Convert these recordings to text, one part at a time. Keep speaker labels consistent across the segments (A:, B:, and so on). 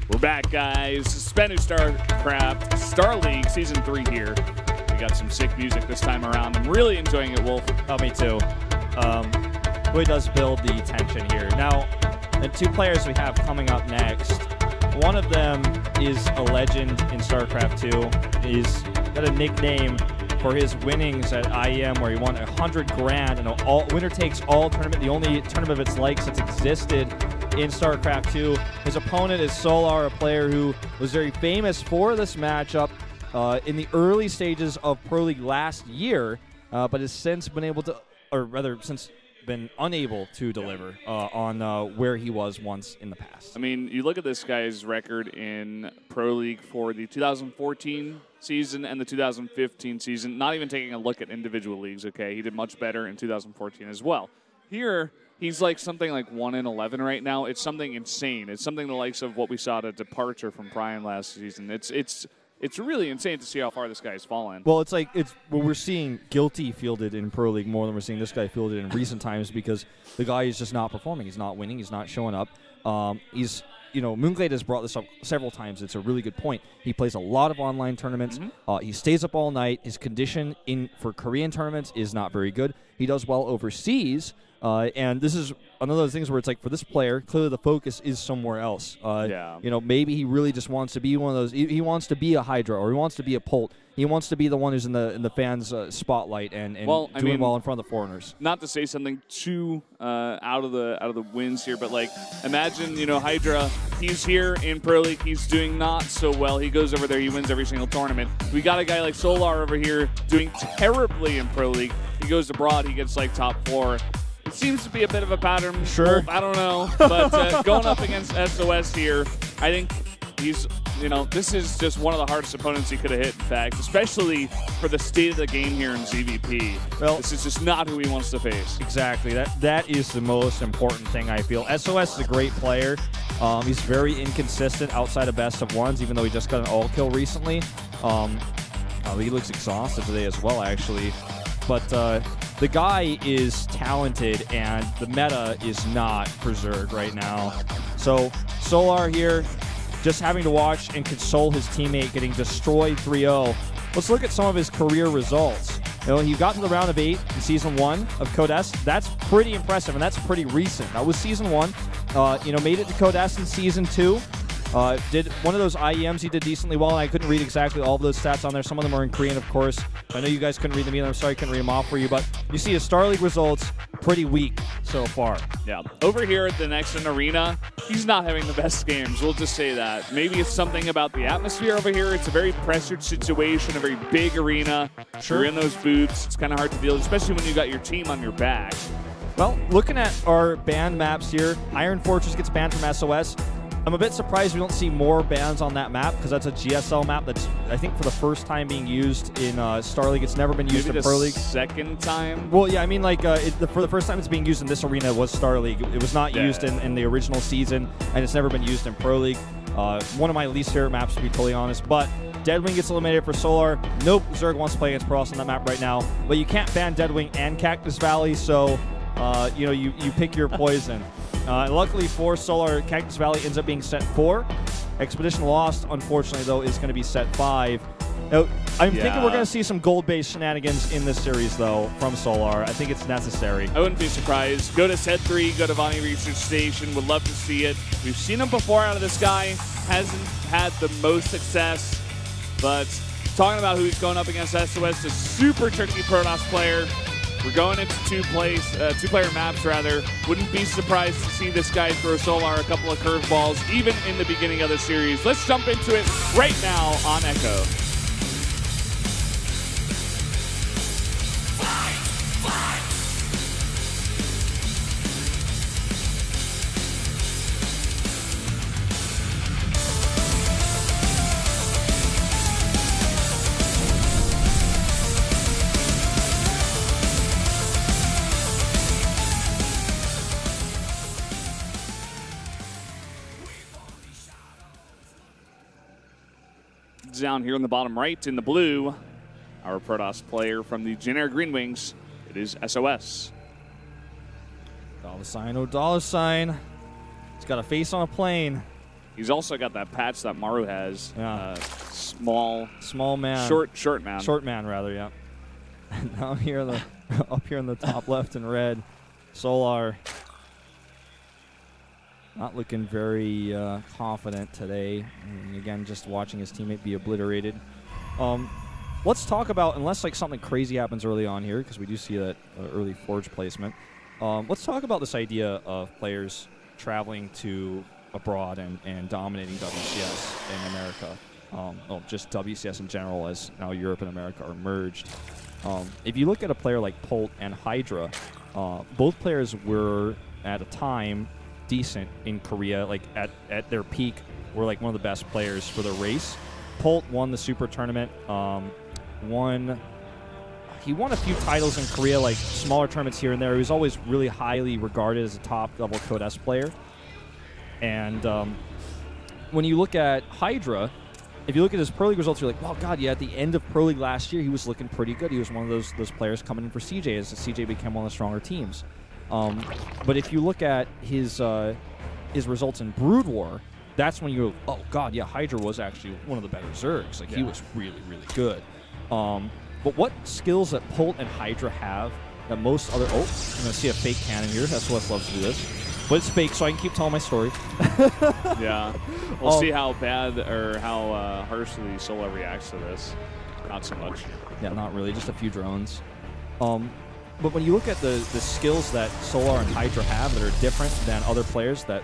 A: We're back, guys. SBENU Starcraft Star League Season 3 here. We got some sick music this time around. I'm really enjoying it, Wolf.
B: Oh, me too. Really does build the tension here. Now, the two players we have coming up next, one of them is a legend in StarCraft 2. He's got a nickname for his winnings at IEM where he won 100 grand in an winner-takes-all tournament, the only tournament of its like since existed in StarCraft 2. His opponent is Solar, a player who was very famous for this matchup in the early stages of Pro League last year, but has since been able to, or rather, since been unable to deliver on where he was once in the past.
A: I mean, you look at this guy's record in Pro League for the 2014 season and the 2015 season, not even taking a look at individual leagues, okay? He did much better in 2014 as well. Here, he's like something like 1-11 right now. It's something insane. It's something the likes of what we saw at a departure from Brian last season. It's really insane to see how far this guy has fallen.
B: Well, we're seeing Guilty fielded in Pro League more than we're seeing this guy fielded in recent times because the guy is just not performing. He's not winning. He's not showing up. Moonglade has brought this up several times. It's a really good point. He plays a lot of online tournaments. He stays up all night. His condition for Korean tournaments is not very good. He does well overseas. And this is another of the things where it's like, for this player, clearly the focus is somewhere else. Maybe he really just wants to be one of those. He wants to be a Hydra, or he wants to be a Polt. He wants to be the one who's in the fans' spotlight and doing well in front of the foreigners.
A: Not to say something too out of the winds here, but like, imagine, Hydra. He's here in Pro League. He's doing not so well. He goes over there. He wins every single tournament. We got a guy like Solar over here doing terribly in Pro League. He goes abroad. He gets like top 4. It seems to be a bit of a pattern.
B: Sure.
A: I don't know. But going up against SOS here, I think he's, this is just one of the hardest opponents he could have hit, in fact, especially for the state of the game here in ZVP. Well, this is just not who he wants to face.
B: Exactly. That is the most important thing, I feel. SOS is a great player. He's very inconsistent outside of best of ones, even though he just got an all kill recently. He looks exhausted today as well, actually. But the guy is talented, and the meta is not preserved right now. So Solar here, just having to watch and console his teammate getting destroyed 3-0. Let's look at some of his career results. He got to the round of 8 in Season 1 of Code S. That's pretty impressive, and that's pretty recent. That was Season 1. Made it to Code S in Season 2. Did one of those IEMs he did decently well, and I couldn't read exactly all of those stats on there. Some of them are in Korean, of course. I know you guys couldn't read them either. I'm sorry I couldn't read them off for you, but you see his Star League results pretty weak so far.
A: Yeah. Over here at the next arena, he's not having the best games. We'll just say that. Maybe it's something about the atmosphere over here. It's a very pressured situation, a very big arena.
B: Sure.
A: You're in those boots. It's kind of hard to deal, especially when you got your team on your back.
B: Well, looking at our banned maps here, Iron Fortress gets banned from SOS. I'm a bit surprised we don't see more bans on that map because that's a GSL map that's, I think, for the first time being used in Star League. It's never been used in Pro League.
A: Second time?
B: Well, yeah, I mean, like, for the first time it's being used in this arena was Star League. It was not used in the original season, and it's never been used in Pro League. One of my least favorite maps, to be totally honest. But Deadwing gets eliminated for Solar. Nope, Zerg wants to play against Pross on that map right now. But you can't ban Deadwing and Cactus Valley, so, you pick your poison. Luckily for Solar, Cactus Valley ends up being set 4. Expedition Lost, unfortunately, though, is going to be set 5. Now, I'm thinking we're going to see some gold-based shenanigans in this series, though, from Solar. I think it's necessary.
A: I wouldn't be surprised. Go to set 3, go to Vonnie Research Station. Would love to see it. We've seen him before out of this guy. Hasn't had the most success, but talking about who he's going up against, SOS, a super tricky Protoss player. We're going into two-player maps, rather. Wouldn't be surprised to see this guy throw Solar a couple of curveballs, even in the beginning of the series. Let's jump into it right now on Echo. Down here in the bottom right in the blue, our Protoss player from the generic Green Wings, it is SOS.
B: $sign, oh $sign. He's got a face on a plane.
A: He's also got that patch that Maru has.
B: Yeah.
A: Small
B: man.
A: Short man.
B: Short man, rather, yeah. And now here in the up here in the top left in red, Solar not looking very confident today. And again, just watching his teammate be obliterated. Let's talk about, unless like something crazy happens early on here, because we do see that early Forge placement. Let's talk about this idea of players traveling to abroad and dominating WCS in America. Well, just WCS in general, as now Europe and America are merged. If you look at a player like Polt and Hydra, both players were at a time decent in Korea. Like at their peak, were like one of the best players for the race. Polt won the Super Tournament. He won a few titles in Korea, like smaller tournaments here and there. He was always really highly regarded as a top-level Code S player. And when you look at Hydra, if you look at his Pro League results, you're like, well, God, yeah, at the end of Pro League last year, he was looking pretty good. He was one of those players coming in for CJ as CJ became one of the stronger teams. But if you look at his results in Brood War, that's when you go, oh, God, yeah, Hydra was actually one of the better Zergs. Like, he was really, really good. But what skills that Polt and Hydra have that most other... Oh, I'm going to see a fake cannon here. SOS loves to do this. But it's fake, so I can keep telling my story.
A: Yeah. We'll see how bad or how harshly Solar reacts to this. Not so much.
B: Yeah, not really. Just a few drones. But when you look at the skills that Solar and Hydra have that are different than other players that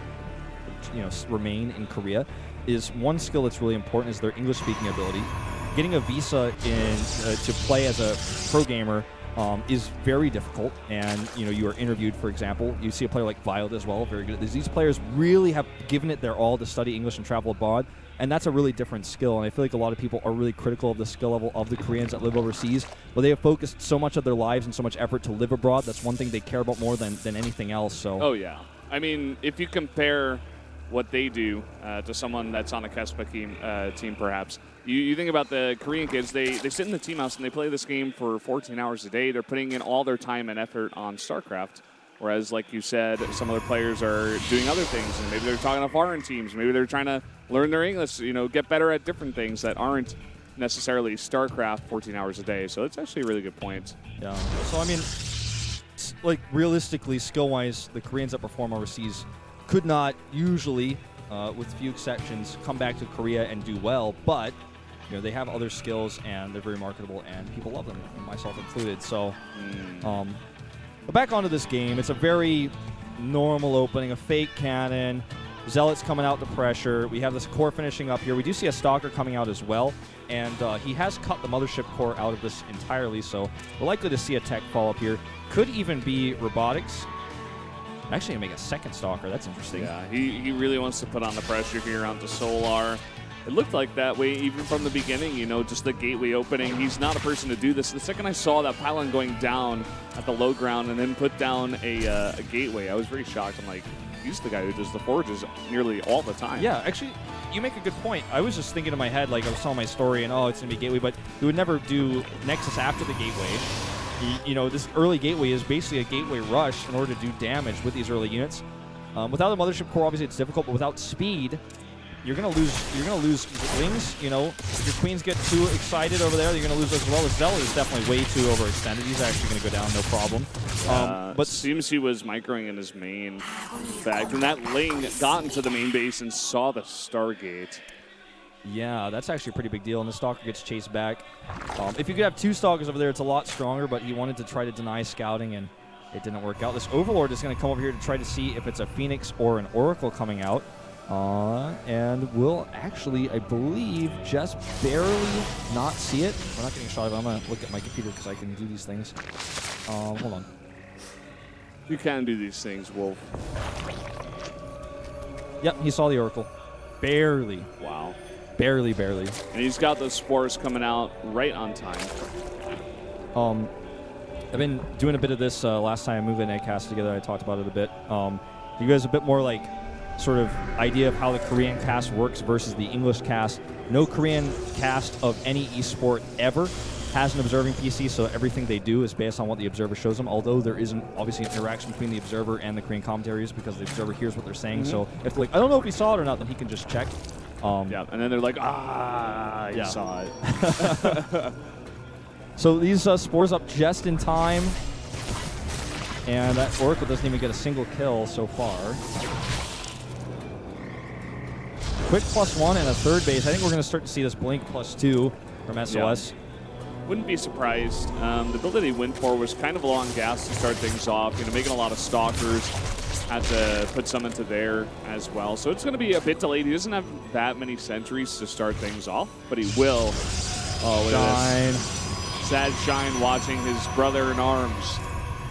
B: remain in Korea, is one skill that's really important is their English-speaking ability. Getting a visa to play as a pro gamer is very difficult, and you are interviewed, for example. You see a player like Violet as well, very good at this. These players really have given it their all to study English and travel abroad, and that's a really different skill. And I feel like a lot of people are really critical of the skill level of the Koreans that live overseas, but they have focused so much of their lives and so much effort to live abroad. That's one thing they care about more than anything else. So.
A: Oh yeah, I mean, if you compare what they do to someone that's on a KESPA team, perhaps. You think about the Korean kids, they sit in the team house and they play this game for 14 hours a day. They're putting in all their time and effort on Starcraft. Whereas, like you said, some other players are doing other things, and maybe they're talking to foreign teams. Maybe they're trying to learn their English, get better at different things that aren't necessarily Starcraft 14 hours a day. So it's actually a really good point.
B: Yeah. So, I mean, like, realistically, skill-wise, the Koreans that perform overseas could not usually, with few exceptions, come back to Korea and do well, but they have other skills and they're very marketable and people love them, myself included. So, but back onto this game, it's a very normal opening, a fake cannon, Zealots coming out to pressure. We have this core finishing up here. We do see a Stalker coming out as well, and he has cut the Mothership core out of this entirely, so we're likely to see a tech fall up here. Could even be Robotics. Actually, make a second Stalker. That's interesting.
A: Yeah, he really wants to put on the pressure here onto Solar. It looked like that way even from the beginning, just the gateway opening. He's not a person to do this. The second I saw that pylon going down at the low ground and then put down a gateway, I was very shocked. I'm like, he's the guy who does the forges nearly all the time.
B: Yeah, actually, you make a good point. I was just thinking in my head, like I was telling my story, and it's going to be gateway, but he would never do Nexus after the gateway. This early gateway is basically a gateway rush in order to do damage with these early units. Without the Mothership core, obviously it's difficult, but without speed, you're gonna lose wings. If your queens get too excited over there, you're gonna lose as well. As Zealot is definitely way too overextended. He's actually gonna go down, no problem.
A: But seems he was microing in his main. In fact, and that Ling got into the main base and saw the Stargate.
B: Yeah, that's actually a pretty big deal, and the Stalker gets chased back. If you could have two Stalkers over there, it's a lot stronger, but he wanted to try to deny scouting, and it didn't work out. This Overlord is going to come over here to try to see if it's a Phoenix or an Oracle coming out, and we'll actually, I believe, just barely not see it. We're not getting a shot of it. I'm going to look at my computer because I can do these things. Hold on.
A: You can do these things, Wolf.
B: Yep, he saw the Oracle. Barely.
A: Wow.
B: Barely.
A: And he's got those spores coming out right on time.
B: I've been doing a bit of this last time I moved in a cast together. I talked about it a bit. You guys a bit more like sort of idea of how the Korean cast works versus the English cast. No Korean cast of any esport ever has an observing PC, so everything they do is based on what the observer shows them, although there isn't obviously an interaction between the observer and the Korean commentaries because the observer hears what they're saying. So if like, I don't know if he saw it or not, then he can just check.
A: Yeah, and then they're like, you saw it.
B: So these Spores up just in time. And that Oracle doesn't even get a single kill so far. Quick +1 and a third base. I think we're going to start to see this Blink +2 from SOS.
A: Yeah. Wouldn't be surprised. The build that he went for was kind of long gas to start things off. You know, making a lot of stalkers. Had to put some into there as well. So it's going to be a bit delayed. He doesn't have that many sentries to start things off, but he will. Oh, look at this. Sad Shine watching his brother in arms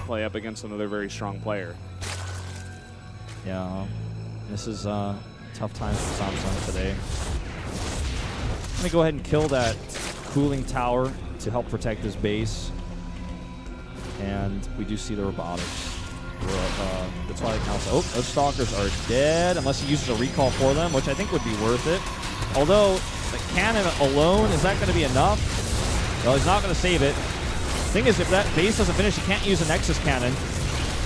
A: play up against another very strong player.
B: Yeah, this is tough times for Samsung today. I'm going to go ahead and kill that cooling tower to help protect his base. And we do see the robotics. That's why they count. Oh, those stalkers are dead unless he uses a recall for them, which I think would be worth it. Although, the cannon alone, is that going to be enough? Well, he's not going to save it. Thing is, if that base doesn't finish, he can't use a Nexus cannon.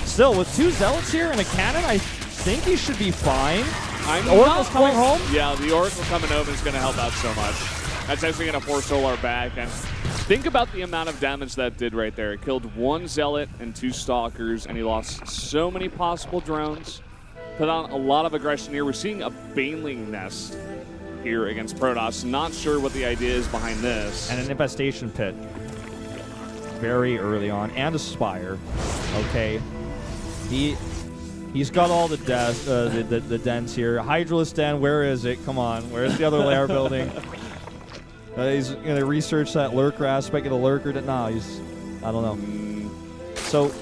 B: Still, with 2 Zealots here and a cannon, I think he should be fine. Oracle's coming home?
A: Yeah, the Oracle coming home is going to help out so much. That's actually going to force Solar back. And think about the amount of damage that did right there. It killed 1 Zealot and 2 Stalkers, and he lost so many possible drones. Put on a lot of aggression here. We're seeing a Baneling nest here against Protoss. Not sure what the idea is behind this.
B: And an infestation pit. Very early on. And a Spire. Okay. He's got all the dens here. Hydralisk den, where is it? Come on. Where's the other lair building? He's going to research that lurker aspect of the lurker. No, I don't know. So,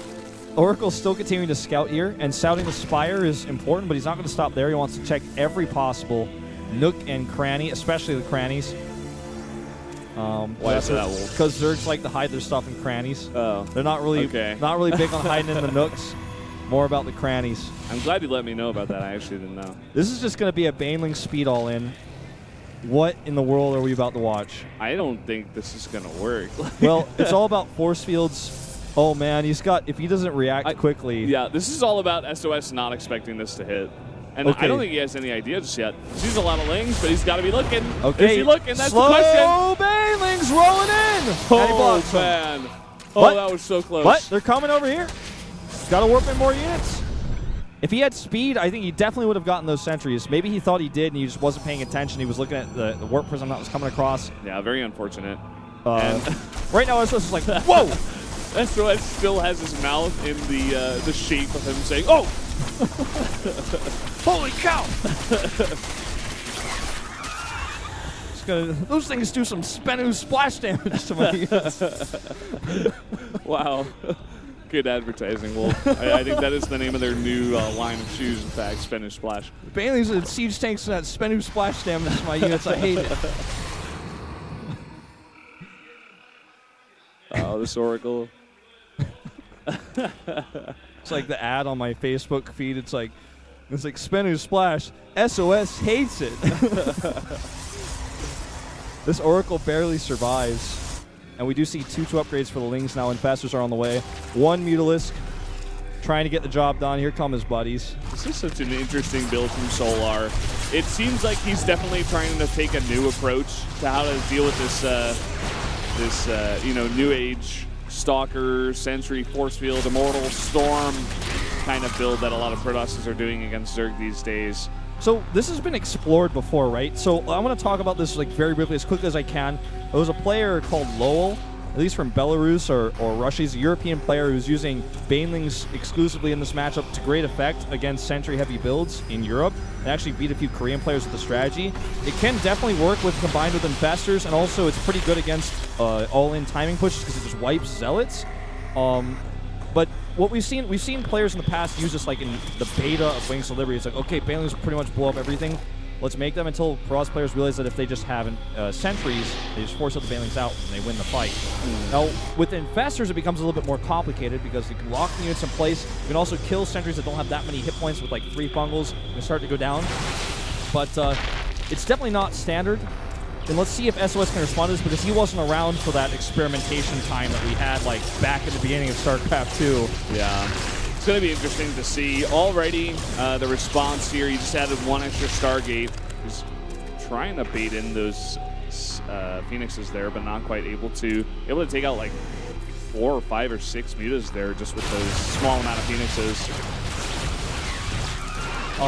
B: Oracle's still continuing to scout here, and scouting the Spire is important, but he's not going to stop there. He wants to check every possible nook and cranny, especially the crannies.
A: Why is that?
B: Because Zergs like to hide their stuff in crannies.
A: Oh,
B: they're not really big on hiding in the nooks. More about the crannies.
A: I'm glad you let me know about that. I actually didn't know.
B: This is just going to be a Baneling speed all-in. What in the world are we about to watch?
A: I don't think this is going to work.
B: Well, it's all about force fields. Oh, man, if he doesn't react quickly.
A: Yeah, this is all about SOS not expecting this to hit. And I don't think he has any idea just yet. He sees a lot of lings, but he's got to be looking.
B: Okay.
A: Is he looking? That's the question.
B: Slow Banelings rolling in.
A: Oh, man. Oh,
B: what?
A: That was so close.
B: What? They're coming over here? Got to warp in more units. If he had speed, I think he definitely would have gotten those sentries. Maybe he thought he did, and he just wasn't paying attention. He was looking at the warp prism that was coming across.
A: Yeah, very unfortunate.
B: Right now, SOS is like, whoa!
A: SOS still has his mouth in the shape of him saying, oh!
B: Holy cow! Those things do some SBENU splash damage to my units.
A: Wow. Good advertising, Wolf. I think that is the name of their new line of shoes, in fact, SBENU Splash.
B: Bailey's and siege tanks and that SBENU splash damage to my units. I hate it.
A: Oh, this Oracle.
B: It's like the ad on my Facebook feed. It's like SBENU Splash. SOS hates it. This Oracle barely survives. And we do see 2-2 upgrades for the Lings now. Infestors are on the way. 1 Mutalisk trying to get the job done. Here come his buddies.
A: This is such an interesting build from Solar. It seems like he's definitely trying to take a new approach to how to deal with this new age Stalker, Sentry, Force Field, Immortal, Storm kind of build that a lot of Protosses are doing against Zerg these days.
B: So this has been explored before, right? So I want to talk about this very briefly, as quickly as I can. There was a player called Lowell, at least from Belarus or Russia. He's a European player who's using Banelings exclusively in this matchup to great effect against Sentry-heavy builds in Europe, and actually beat a few Korean players with the strategy. It can definitely work combined with Infestors, and also it's pretty good against all-in timing pushes because it just wipes Zealots. But what we've seen players in the past use this like in the beta of Wings of Liberty. It's like, okay, Banelings pretty much blow up everything. Let's make them until Protoss players realize that if they just have sentries, they just force out the Banelings out and they win the fight. Now, with Infestors, it becomes a little bit more complicated because you can lock the units in place. You can also kill sentries that don't have that many hit points with like 3 fungals and start to go down. But it's definitely not standard. And let's see if SOS can respond to this, because he wasn't around for that experimentation time that we had like back in the beginning of Starcraft 2.
A: Yeah. It's going to be interesting to see. Already, the response here, he just added one extra Stargate. He's trying to bait in those Phoenixes there, but not quite able to take out like 4 or 5 or 6 mutas there just with those small amount of Phoenixes.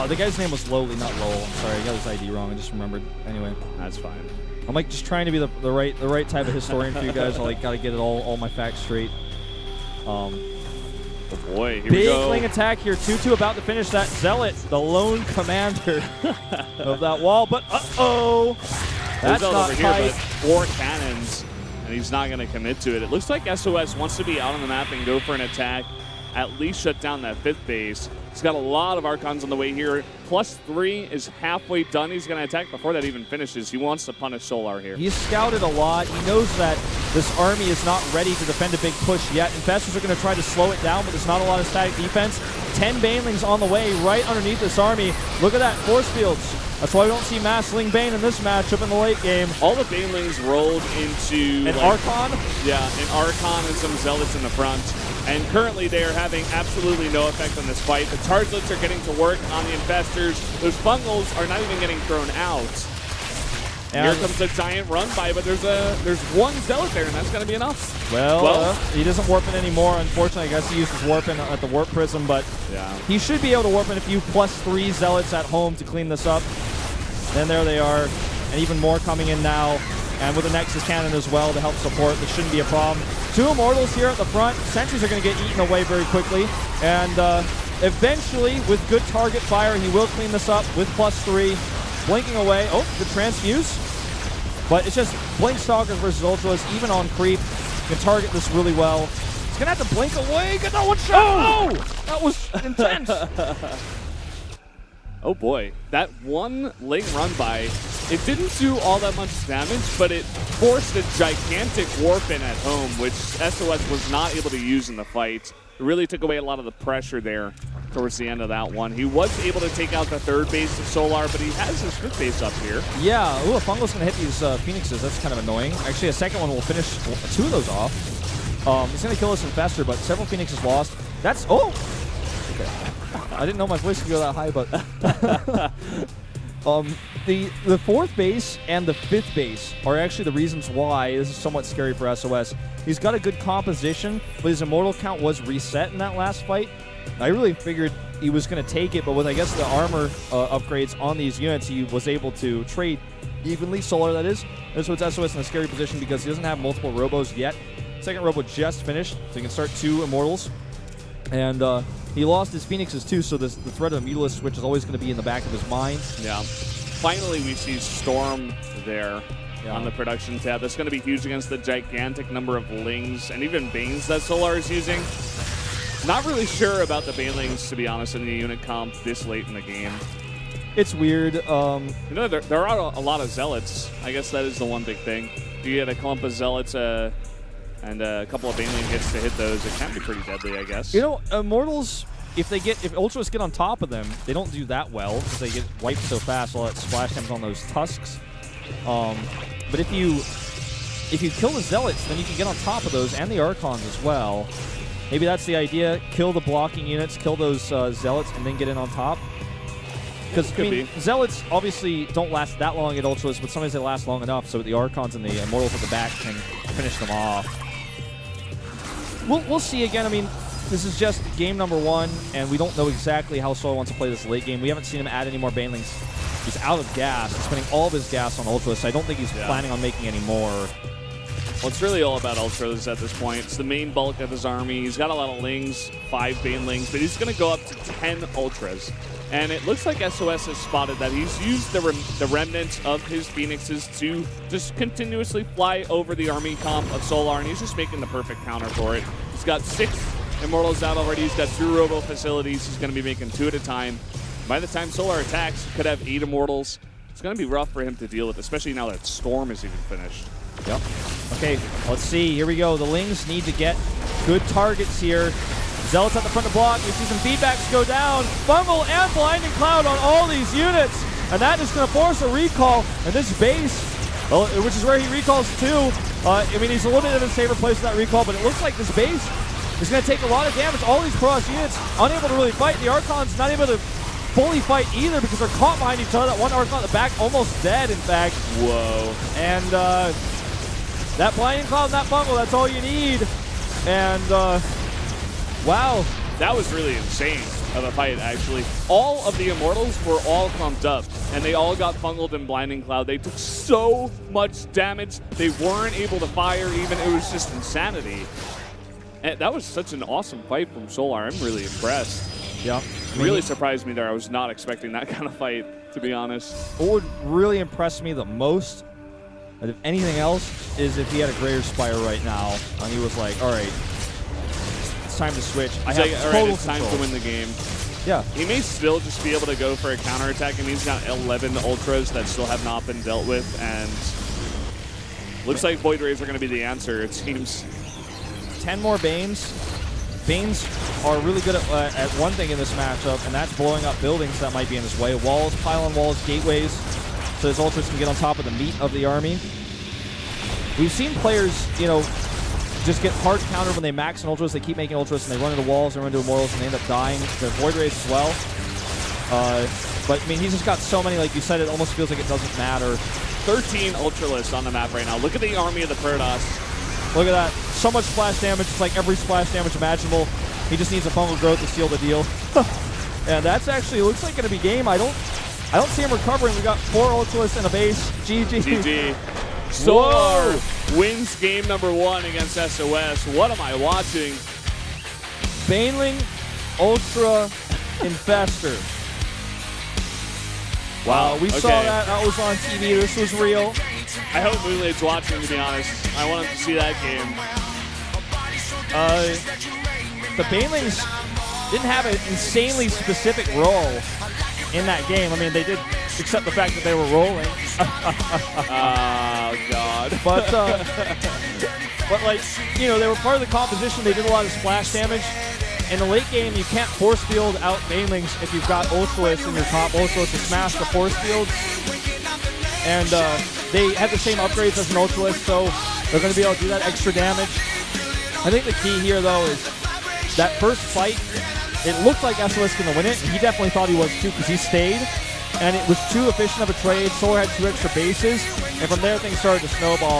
B: The guy's name was Lowly, not Lowell. I'm sorry, I got his ID wrong. I just remembered. Anyway,
A: that's fine.
B: I'm like just trying to be the right type of historian for you guys. I like gotta get it all my facts straight.
A: Oh boy, here we go.
B: Big Ling attack here. 2-2 about to finish that Zealot, the lone commander of that wall. But uh-oh, that's not
A: over
B: tight.
A: here, but 4 cannons, and he's not going to commit to it. It looks like SOS wants to be out on the map and go for an attack, at least shut down that 5th base. He's got a lot of Archons on the way here. +3 is halfway done. He's going to attack before that even finishes. He wants to punish Solar here.
B: He's scouted a lot. He knows that this army is not ready to defend a big push yet. Infestors are going to try to slow it down, but there's not a lot of static defense. 10 Banelings on the way right underneath this army. Look at that, force fields. That's why we don't see Mass Ling Bane in this matchup in the late game.
A: All the Banelings rolled into...
B: An Archon?
A: Yeah, an Archon and some Zealots in the front. And currently they are having absolutely no effect on this fight. The Chargelets are getting to work on the Infestors. Those Fungals are not even getting thrown out. And here comes the giant run by, but there's one Zealot there, and that's going to be enough.
B: Well, he doesn't warp it anymore. Unfortunately, I guess he uses warping at the Warp Prism, but
A: yeah,
B: he should be able to warp in a few +3 Zealots at home to clean this up. And there they are, and even more coming in now. And with a Nexus Cannon as well to help support, this shouldn't be a problem. 2 Immortals here at the front. Sentries are going to get eaten away very quickly. And eventually, with good target fire, he will clean this up with +3. Blinking away. Oh, the Transfuse. But it's just Blink Stalkers versus Ultras, even on creep. Can target this really well. He's going to have to blink away. Get that one shot. Oh! That was intense.
A: Oh boy, that one Ling run by, it didn't do all that much damage, but it forced a gigantic warp in at home, which SOS was not able to use in the fight. It really took away a lot of the pressure there towards the end of that one. He was able to take out the 3rd base of Solar, but he has his 5th base up here.
B: Yeah, ooh, a Fungal's going to hit these Phoenixes. That's kind of annoying. Actually, a second one will finish 2 of those off. He's going to kill this Infestor, but several Phoenixes lost. That's, oh! Okay. I didn't know my voice could go that high, but... the 4th base and the 5th base are actually the reasons why this is somewhat scary for SOS. He's got a good composition, but his Immortal count was reset in that last fight. I really figured he was going to take it, but with, I guess, the armor upgrades on these units, he was able to trade evenly, Solar that is. This puts SOS in a scary position because he doesn't have multiple Robos yet. 2nd Robo just finished, so he can start 2 Immortals. And he lost his Phoenixes too, so the threat of a Mutalisk switch is always going to be in the back of his mind.
A: Yeah. Finally, we see Storm there on the production tab. That's going to be huge against the gigantic number of Lings and even Banes that Solar is using. Not really sure about the Banelings, to be honest, in the unit comp this late in the game.
B: It's weird.
A: You know, there are a lot of Zealots. I guess that is the one big thing. You get a clump of Zealots and a couple of Baneling hits to hit those. It can be pretty deadly, I guess.
B: You know, Immortals, if Ultras get on top of them, they don't do that well because they get wiped so fast. All that splash damage on those tusks. But if you kill the Zealots, then you can get on top of those and the Archons as well. Maybe that's the idea. Kill the blocking units, kill those Zealots, and then get in on top. Because, I mean, Zealots obviously don't last that long at Ultras, but sometimes they last long enough so the Archons and the Immortals at the back can finish them off. We'll see again. I mean, this is just game number 1, and we don't know exactly how Solar wants to play this late game. We haven't seen him add any more Banelings. He's out of gas. He's spending all of his gas on Ultras, so I don't think he's planning on making any more.
A: Well, it's really all about Ultras at this point. It's the main bulk of his army. He's got a lot of Lings, 5 Banelings, but he's going to go up to 10 Ultras. And it looks like SOS has spotted that he's used the remnants of his Phoenixes to just continuously fly over the army comp of Solar, and he's just making the perfect counter for it. He's got 6 Immortals out already. He's got 2 Robo facilities. He's going to be making 2 at a time. By the time Solar attacks, he could have 8 Immortals. It's going to be rough for him to deal with, especially now that Storm is even finished.
B: Yep. Okay, let's see. Here we go. The Lings need to get good targets here. Zealots at the front to block. You see some feedbacks go down. Fungal and Blinding Cloud on all these units. And that is going to force a recall. And this base Well, which is where he recalls too. I mean, he's a little bit in a safer place with that recall, but it looks like this base is going to take a lot of damage. All these cross units unable to really fight. The Archon's not able to fully fight either because they're caught behind each other. That one Archon at the back almost dead, in fact.
A: Whoa.
B: And that Blinding Cloud and that Bungle, that's all you need. And wow.
A: That was really insane of a fight, actually. All of the Immortals were all clumped up, and they all got fungled in Blinding Cloud. They took so much damage. They weren't able to fire even. It was just insanity. And that was such an awesome fight from Solar. I'm really impressed.
B: Yeah.
A: Really surprised me there. I was not expecting that kind of fight, to be honest.
B: What would really impress me the most, and if anything else, is if he had a Greater Spire right now, and he was like, all right, it's time to switch. I have
A: all
B: total
A: right, it's time
B: control.
A: to win the game.
B: Yeah.
A: He may still just be able to go for a counterattack. I mean, he's got 11 Ultras that still have not been dealt with, and looks like Void Rays are going to be the answer, it seems.
B: 10 more Banes. Banes are really good at one thing in this matchup, and that's blowing up buildings that might be in his way. Walls, pylon walls, gateways, so his Ultras can get on top of the meat of the army. We've seen players, you know, just get hard countered when they max an Ultras. They keep making Ultras, and they run into walls, they run into Immortals, and they end up dying to Void Rays as well. But, I mean, he's just got so many, like you said, it almost feels like it doesn't matter.
A: 13 Ultralists on the map right now. Look at the army of the Protoss.
B: Look at that. So much splash damage. It's like every splash damage imaginable. He just needs a Fungal Growth to seal the deal. And that's actually, looks like going to be game. I don't see him recovering. We got 4 Ultralists and a base. GG.
A: GG. Solar wins game number 1 against SOS. What am I watching?
B: Baneling Ultra Infestor.
A: Wow.
B: We saw that. That was on TV. This was real.
A: I hope Moonlade's watching, to be honest. I want him to see that game.
B: The Banelings didn't have an insanely specific role in that game. I mean, they did, except the fact that they were rolling.
A: Oh, God.
B: But like, you know, they were part of the composition. They did a lot of splash damage. In the late game, you can't force field out Banelings if you've got Ultralists in your top Ultralists to smash the force field. And they had the same upgrades as an Ultralist, so they're going to be able to do that extra damage. I think the key here, though, is that first fight, it looked like SOS was going to win it, and he definitely thought he was too because he stayed, and it was too efficient of a trade. Solar had 2 extra bases, and from there things started to snowball.